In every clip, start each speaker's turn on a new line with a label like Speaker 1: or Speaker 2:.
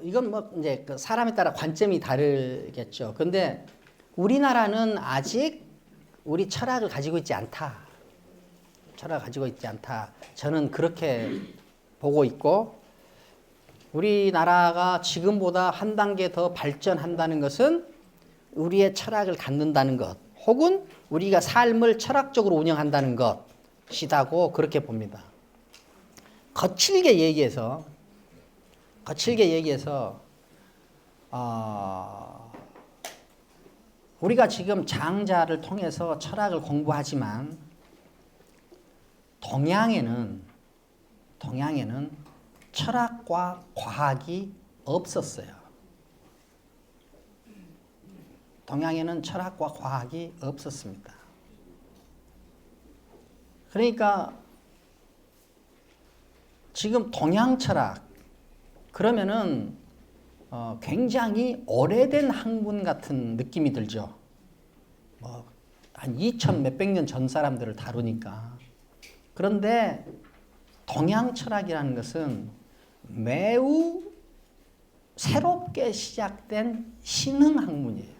Speaker 1: 이건 뭐 이제 그 사람에 따라 관점이 다르겠죠. 근데 우리나라는 아직 우리 철학을 가지고 있지 않다. 철학을 가지고 있지 않다. 저는 그렇게 보고 있고, 우리나라가 지금보다 한 단계 더 발전한다는 것은 우리의 철학을 갖는다는 것, 혹은 우리가 삶을 철학적으로 운영한다는 것이라고 그렇게 봅니다. 거칠게 얘기해서 우리가 지금 장자를 통해서 철학을 공부하지만 동양에는 철학과 과학이 없었어요. 동양에는 철학과 과학이 없었습니다. 그러니까 지금 동양 철학 그러면은 굉장히 오래된 학문 같은 느낌이 들죠. 한 2000 몇백 년 전 사람들을 다루니까. 그런데 동양 철학이라는 것은 매우 새롭게 시작된 신흥 학문이에요.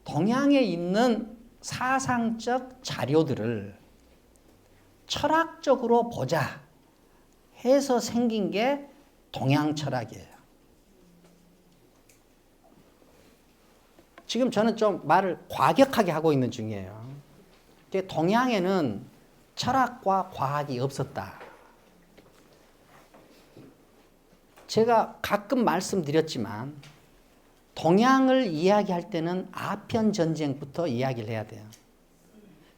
Speaker 1: 동양에 있는 사상적 자료들을 철학적으로 보자 해서 생긴 게 동양 철학이에요. 지금 저는 좀 말을 과격하게 하고 있는 중이에요. 동양에는 철학과 과학이 없었다. 제가 가끔 말씀드렸지만 동양을 이야기할 때는 아편 전쟁부터 이야기를 해야 돼요.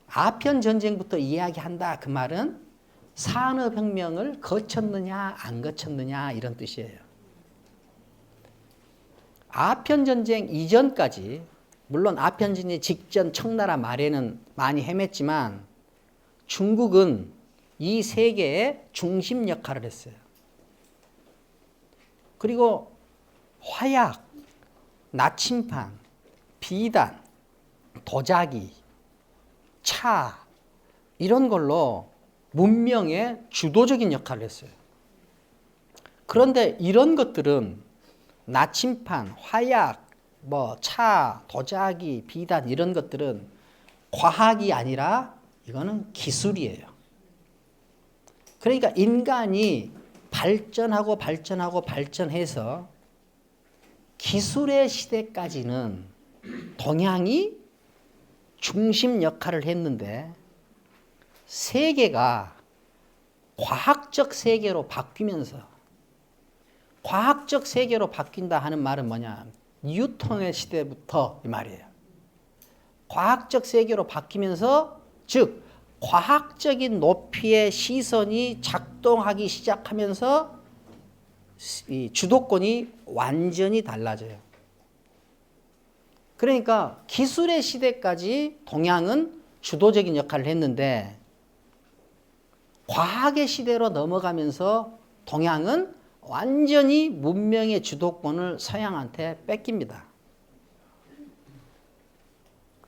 Speaker 1: 아편 전쟁부터 이야기한다 그 말은 산업혁명을 거쳤느냐 안 거쳤느냐 이런 뜻이에요. 아편 전쟁 이전까지, 물론 아편 전쟁 직전 청나라 말에는 많이 헤맸지만 중국은 이 세계의 중심 역할을 했어요. 그리고 화약, 나침반, 비단, 도자기, 차 이런 걸로 문명의 주도적인 역할을 했어요. 그런데 이런 것들은 나침반, 화약, 차, 도자기, 비단 이런 것들은 과학이 아니라 이거는 기술이에요. 그러니까 인간이 발전해서 기술의 시대까지는 동양이 중심 역할을 했는데 세계가 과학적 세계로 바뀌면서, 과학적 세계로 바뀐다 하는 말은 뭐냐? 뉴턴의 시대부터 이 말이에요. 과학적 세계로 바뀌면서, 즉 과학적인 높이의 시선이 작동하기 시작하면서 이 주도권이 완전히 달라져요. 그러니까 기술의 시대까지 동양은 주도적인 역할을 했는데 과학의 시대로 넘어가면서 동양은 완전히 문명의 주도권을 서양한테 뺏깁니다.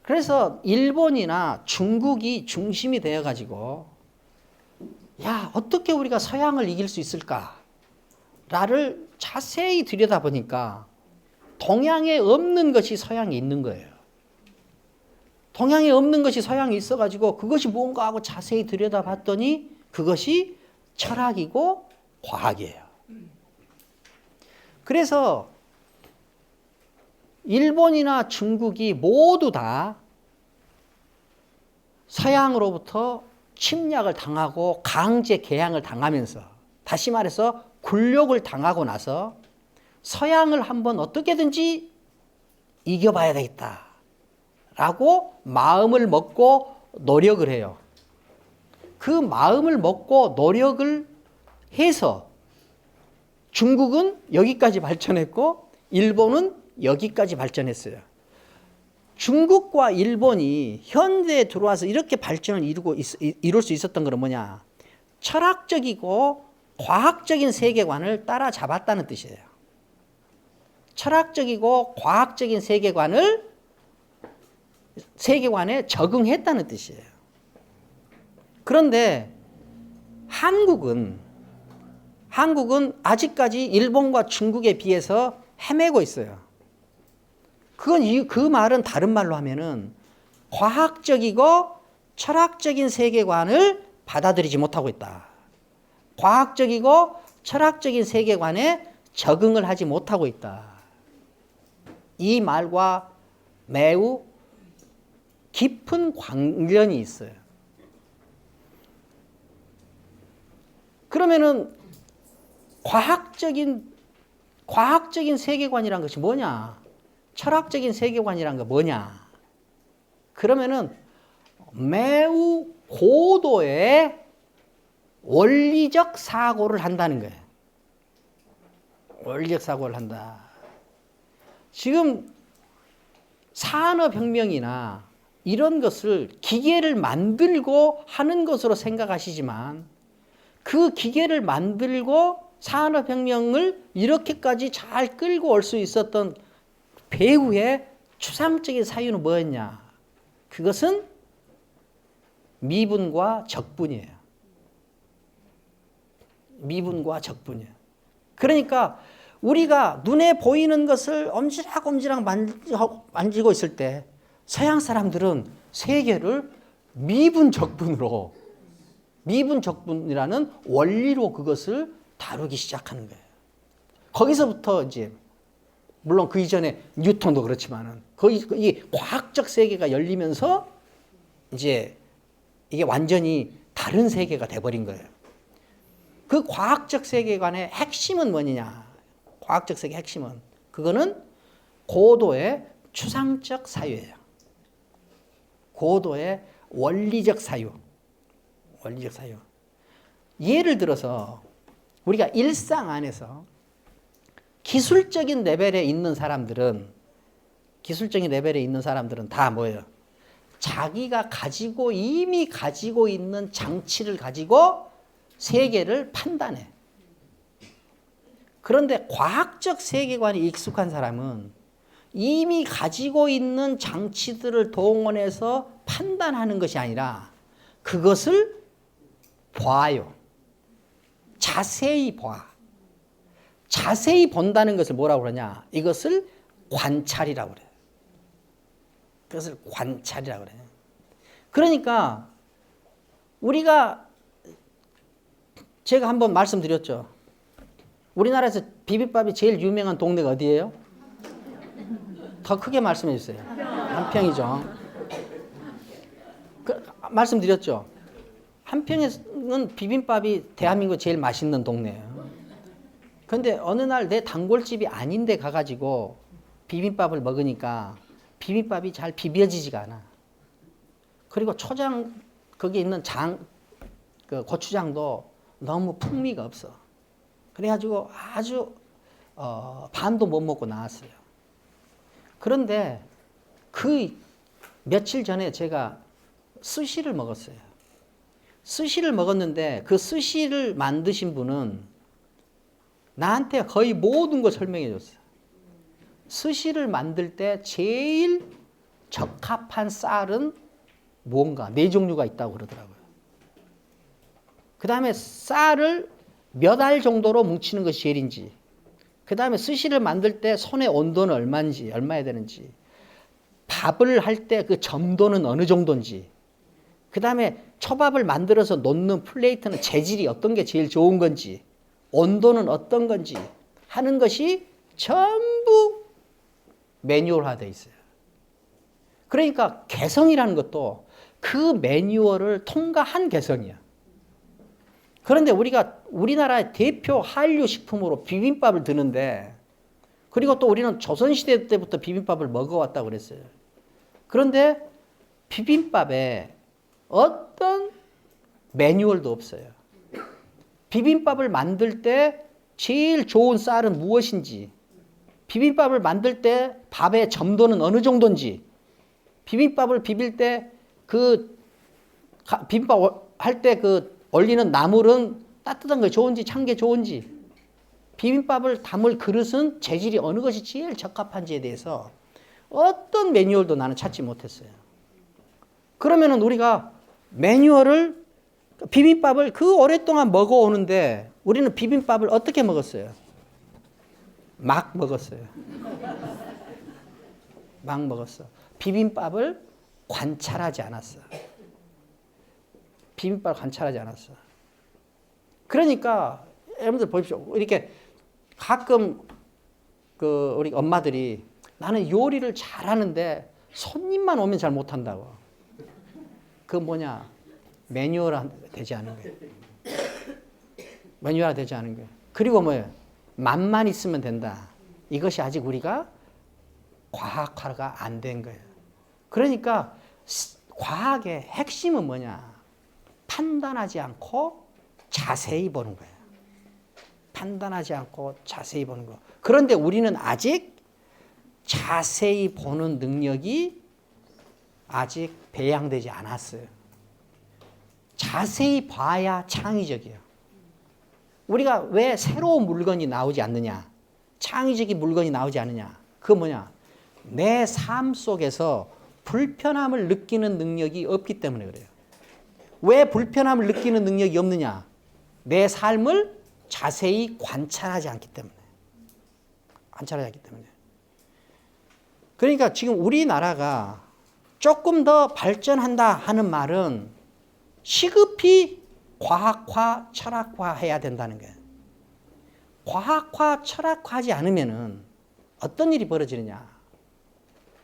Speaker 1: 그래서 일본이나 중국이 중심이 되어가지고 야, 어떻게 우리가 서양을 이길 수 있을까를 자세히 들여다보니까 동양에 없는 것이 서양에 있는 거예요. 동양에 없는 것이 서양에 있어가지고 그것이 뭔가 하고 자세히 들여다봤더니 그것이 철학이고 과학이에요. 그래서 일본이나 중국이 모두 다 서양으로부터 침략을 당하고 강제 개항을 당하면서, 다시 말해서 굴욕을 당하고 나서 서양을 한번 어떻게든지 이겨봐야 되겠다라고 마음을 먹고 노력을 해요. 그 마음을 먹고 노력을 해서 중국은 여기까지 발전했고 일본은 여기까지 발전했어요. 중국과 일본이 현대에 들어와서 이렇게 발전을 이룰 수 있었던 건 뭐냐? 철학적이고 과학적인 세계관을 따라잡았다는 뜻이에요. 철학적이고 과학적인 세계관에 적응했다는 뜻이에요. 그런데 한국은 한국은 아직까지 일본과 중국에 비해서 헤매고 있어요. 그 말은 다른 말로 하면은 과학적이고 철학적인 세계관을 받아들이지 못하고 있다. 과학적이고 철학적인 세계관에 적응을 하지 못하고 있다. 이 말과 매우 깊은 관련이 있어요. 그러면은 과학적인 세계관이란 것이 뭐냐? 철학적인 세계관이란 거 뭐냐? 그러면은 매우 고도의 원리적 사고를 한다는 거예요. 원리적 사고를 한다. 지금 산업혁명이나 이런 것을 기계를 만들고 하는 것으로 생각하시지만 그 기계를 만들고 산업혁명을 이렇게까지 잘 끌고 올 수 있었던 배후의 추상적인 사유는 뭐였냐? 그것은 미분과 적분이에요. 미분과 적분이에요. 그러니까 우리가 눈에 보이는 것을 엄지락엄지락 만지고 있을 때 서양 사람들은 세계를 미분적분이라는 원리로 그것을 다루기 시작하는 거예요. 거기서부터 이제 물론 그 이전에 뉴턴도 그렇지만은 이 과학적 세계가 열리면서 이제 이게 완전히 다른 세계가 돼버린 거예요. 그 과학적 세계관의 핵심은 뭐냐? 과학적 세계 핵심은 그거는 고도의 추상적 사유예요. 고도의 원리적 사유. 원리적 사유. 예를 들어서 우리가 일상 안에서 기술적인 레벨에 있는 사람들은 다 뭐예요? 자기가 이미 가지고 있는 장치를 가지고 세계를 판단해. 그런데 과학적 세계관이 익숙한 사람은 이미 가지고 있는 장치들을 동원해서 판단하는 것이 아니라 그것을 봐요. 자세히 봐. 자세히 본다는 것을 뭐라고 그러냐? 이것을 관찰이라고 그래요. 그것을 관찰이라고 그래요. 그러니까 제가 한번 말씀드렸죠. 우리나라에서 비빔밥이 제일 유명한 동네가 어디예요? 더 크게 말씀해 주세요. 한평이죠. 말씀드렸죠. 한평에는 비빔밥이 대한민국 제일 맛있는 동네예요. 근데 어느 날 내 단골집이 아닌데 가가지고 비빔밥을 먹으니까 비빔밥이 잘 비벼지지가 않아. 그리고 초장, 거기 있는 그 고추장도 너무 풍미가 없어. 그래가지고 아주 반도 못 먹고 나왔어요. 그런데 그 며칠 전에 제가 스시를 먹었어요. 스시를 먹었는데 그 스시를 만드신 분은 나한테 거의 모든 걸 설명해 줬어요. 스시를 만들 때 제일 적합한 쌀은 뭔가 4종류가 있다고 그러더라고요. 그 다음에 쌀을 몇 알 정도로 뭉치는 것이 제일인지, 그 다음에 스시를 만들 때 손의 온도는 얼마야 되는지, 밥을 할 때 그 점도는 어느 정도인지, 그 다음에 초밥을 만들어서 놓는 플레이트는 재질이 어떤 게 제일 좋은 건지, 온도는 어떤 건지 하는 것이 전부 매뉴얼화되어 있어요. 그러니까 개성이라는 것도 그 매뉴얼을 통과한 개성이야. 그런데 우리나라의 대표 한류 식품으로 비빔밥을 드는데, 그리고 또 우리는 조선시대 때부터 비빔밥을 먹어왔다고 그랬어요. 그런데 비빔밥에 어떤 매뉴얼도 없어요. 비빔밥을 만들 때 제일 좋은 쌀은 무엇인지, 비빔밥을 만들 때 밥의 점도는 어느 정도인지, 비빔밥을 비빌 때 비빔밥 할 때 올리는 나물은 따뜻한 게 좋은지 찬 게 좋은지, 비빔밥을 담을 그릇은 재질이 어느 것이 제일 적합한지에 대해서 어떤 매뉴얼도 나는 찾지 못했어요. 그러면은 우리가 비빔밥을 그 오랫동안 먹어오는데 우리는 비빔밥을 어떻게 먹었어요? 막 먹었어요. 막 먹었어. 비빔밥을 관찰하지 않았어. 비빔밥을 관찰하지 않았어. 그러니까 여러분들 보십시오. 이렇게 가끔 우리 엄마들이 나는 요리를 잘하는데 손님만 오면 잘 못한다고. 그 뭐냐? 매뉴얼화 되지 않은 거예요. 매뉴얼화 되지 않은 거예요. 그리고 뭐예요? 맛만 있으면 된다. 이것이 아직 우리가 과학화가 안 된 거예요. 그러니까 과학의 핵심은 뭐냐? 판단하지 않고 자세히 보는 거예요. 판단하지 않고 자세히 보는 거. 그런데 우리는 아직 자세히 보는 능력이 아직 배양되지 않았어요. 자세히 봐야 창의적이에요. 우리가 왜 새로운 물건이 나오지 않느냐? 창의적인 물건이 나오지 않느냐? 그거 뭐냐? 내 삶 속에서 불편함을 느끼는 능력이 없기 때문에 그래요. 왜 불편함을 느끼는 능력이 없느냐? 내 삶을 자세히 관찰하지 않기 때문에. 관찰하지 않기 때문에. 그러니까 지금 우리나라가 조금 더 발전한다 하는 말은 시급히 과학화, 철학화 해야 된다는 거예요. 과학화, 철학화하지 않으면은 어떤 일이 벌어지느냐?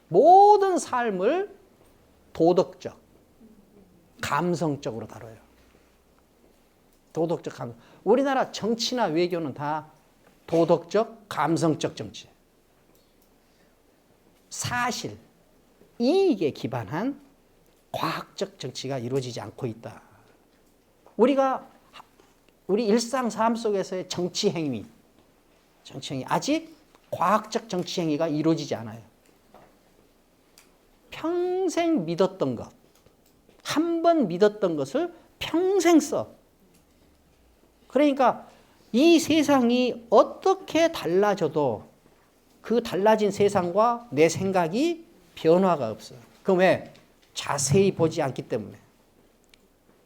Speaker 1: 모든 삶을 도덕적, 감성적으로 다뤄요. 도덕적, 감성. 우리나라 정치나 외교는 다 도덕적, 감성적 정치. 사실, 이익에 기반한 과학적 정치가 이루어지지 않고 있다. 우리 일상 삶 속에서의 정치 행위 아직 과학적 정치 행위가 이루어지지 않아요. 평생 믿었던 것, 한 번 믿었던 것을 평생 써. 그러니까 이 세상이 어떻게 달라져도 그 달라진 세상과 내 생각이 변화가 없어요. 그럼 왜? 자세히 보지 않기 때문에.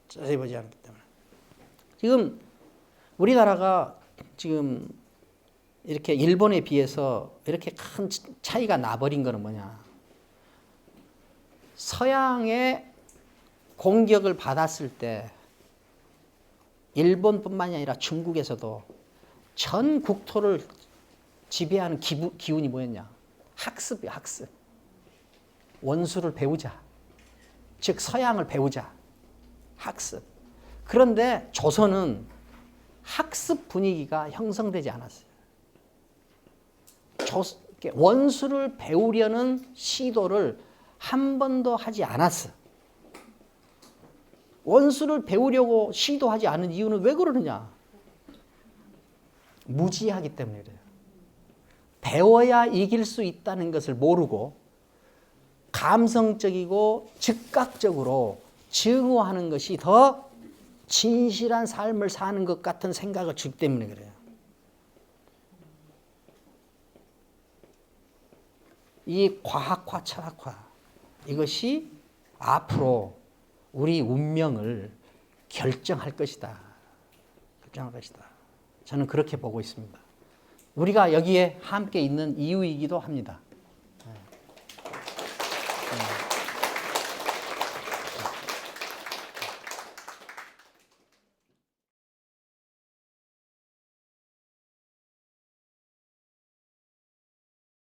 Speaker 1: 자세히 보지 않기 때문에. 지금 우리나라가 지금 이렇게 일본에 비해서 이렇게 큰 차이가 나버린 거는 뭐냐? 서양의 공격을 받았을 때 일본뿐만이 아니라 중국에서도 전 국토를 지배하는 기운이 뭐였냐? 학습이야, 학습. 원수를 배우자. 즉 서양을 배우자. 학습. 그런데 조선은 학습 분위기가 형성되지 않았어요. 원수를 배우려는 시도를 한 번도 하지 않았어. 원수를 배우려고 시도하지 않은 이유는 왜 그러느냐? 무지하기 때문에 그래요. 배워야 이길 수 있다는 것을 모르고 감성적이고 즉각적으로 증오하는 것이 더 진실한 삶을 사는 것 같은 생각을 주기 때문에 그래요. 이 과학화, 철학화 이것이 앞으로 우리 운명을 결정할 것이다. 결정할 것이다. 저는 그렇게 보고 있습니다. 우리가 여기에 함께 있는 이유이기도 합니다.